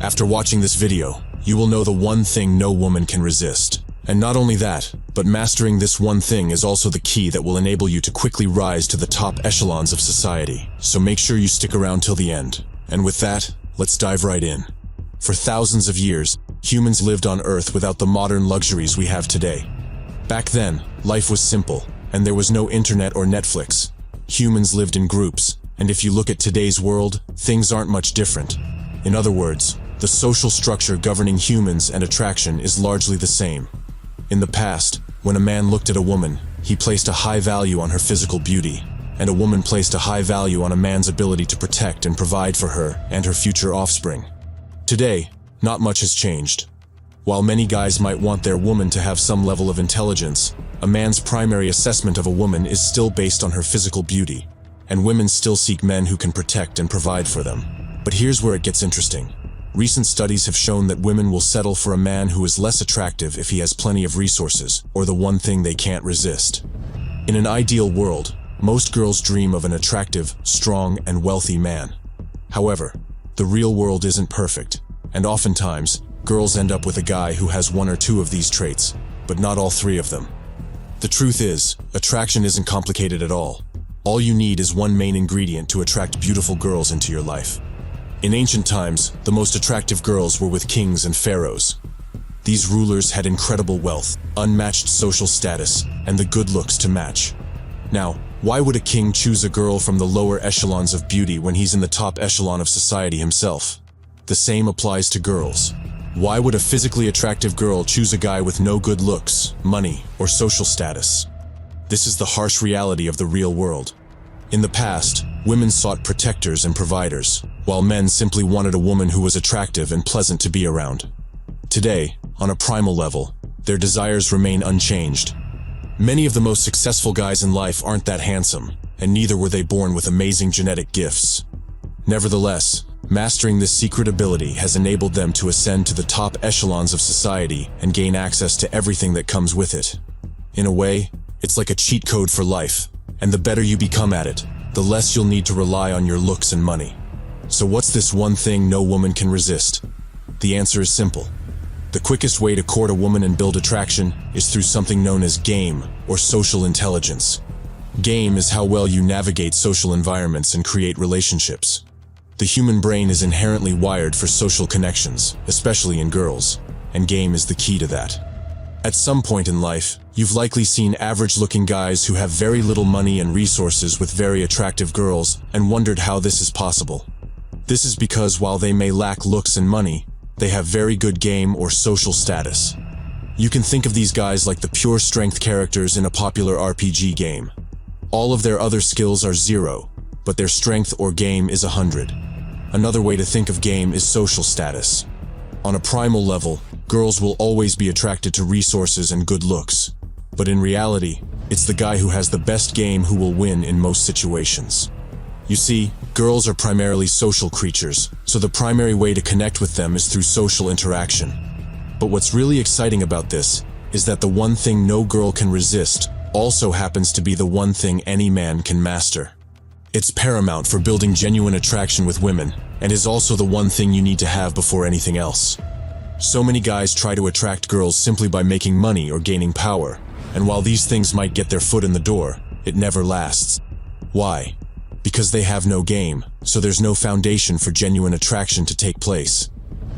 After watching this video, you will know the one thing no woman can resist. And not only that, but mastering this one thing is also the key that will enable you to quickly rise to the top echelons of society. So make sure you stick around till the end. And with that, let's dive right in. For thousands of years, humans lived on Earth without the modern luxuries we have today. Back then, life was simple, and there was no internet or Netflix. Humans lived in groups, and if you look at today's world, things aren't much different. In other words, the social structure governing humans and attraction is largely the same. In the past, when a man looked at a woman, he placed a high value on her physical beauty, and a woman placed a high value on a man's ability to protect and provide for her and her future offspring. Today, not much has changed. While many guys might want their woman to have some level of intelligence, a man's primary assessment of a woman is still based on her physical beauty, and women still seek men who can protect and provide for them. But here's where it gets interesting. Recent studies have shown that women will settle for a man who is less attractive if he has plenty of resources, or the one thing they can't resist. In an ideal world, most girls dream of an attractive, strong, and wealthy man. However, the real world isn't perfect, and oftentimes, girls end up with a guy who has one or two of these traits, but not all three of them. The truth is, attraction isn't complicated at all. All you need is one main ingredient to attract beautiful girls into your life. In ancient times, the most attractive girls were with kings and pharaohs. These rulers had incredible wealth, unmatched social status, and the good looks to match. Now, why would a king choose a girl from the lower echelons of beauty when he's in the top echelon of society himself? The same applies to girls. Why would a physically attractive girl choose a guy with no good looks, money, or social status? This is the harsh reality of the real world. In the past, women sought protectors and providers, while men simply wanted a woman who was attractive and pleasant to be around. Today, on a primal level, their desires remain unchanged. Many of the most successful guys in life aren't that handsome, and neither were they born with amazing genetic gifts. Nevertheless, mastering this secret ability has enabled them to ascend to the top echelons of society and gain access to everything that comes with it. In a way, it's like a cheat code for life, and the better you become at it, the less you'll need to rely on your looks and money. So what's this one thing no woman can resist? The answer is simple. The quickest way to court a woman and build attraction is through something known as game, or social intelligence. Game is how well you navigate social environments and create relationships. The human brain is inherently wired for social connections, especially in girls, and game is the key to that. At some point in life, you've likely seen average-looking guys who have very little money and resources with very attractive girls and wondered how this is possible. This is because while they may lack looks and money, they have very good game or social status. You can think of these guys like the pure strength characters in a popular RPG game. All of their other skills are 0, but their strength or game is 100. Another way to think of game is social status. On a primal level, girls will always be attracted to resources and good looks. But in reality, it's the guy who has the best game who will win in most situations. You see, girls are primarily social creatures, so the primary way to connect with them is through social interaction. But what's really exciting about this is that the one thing no girl can resist also happens to be the one thing any man can master. It's paramount for building genuine attraction with women, and is also the one thing you need to have before anything else. So many guys try to attract girls simply by making money or gaining power, and while these things might get their foot in the door, it never lasts. Why? Because they have no game, so there's no foundation for genuine attraction to take place.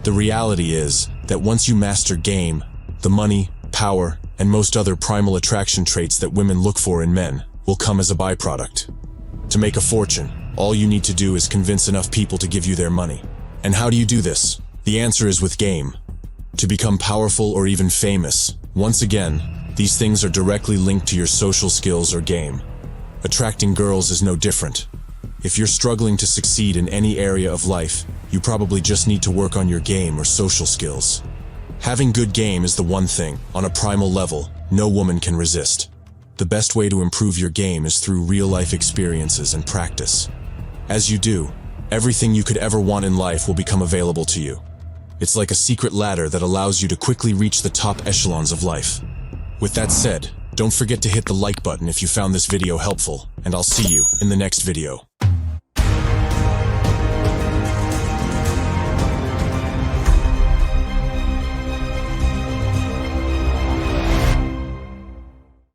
The reality is that once you master game, the money, power, and most other primal attraction traits that women look for in men will come as a byproduct. To make a fortune, all you need to do is convince enough people to give you their money. And how do you do this? The answer is with game. To become powerful or even famous, once again, these things are directly linked to your social skills or game. Attracting girls is no different. If you're struggling to succeed in any area of life, you probably just need to work on your game or social skills. Having good game is the one thing, on a primal level, no woman can resist. The best way to improve your game is through real-life experiences and practice. As you do, everything you could ever want in life will become available to you. It's like a secret ladder that allows you to quickly reach the top echelons of life. With that said, don't forget to hit the like button if you found this video helpful, and I'll see you in the next video.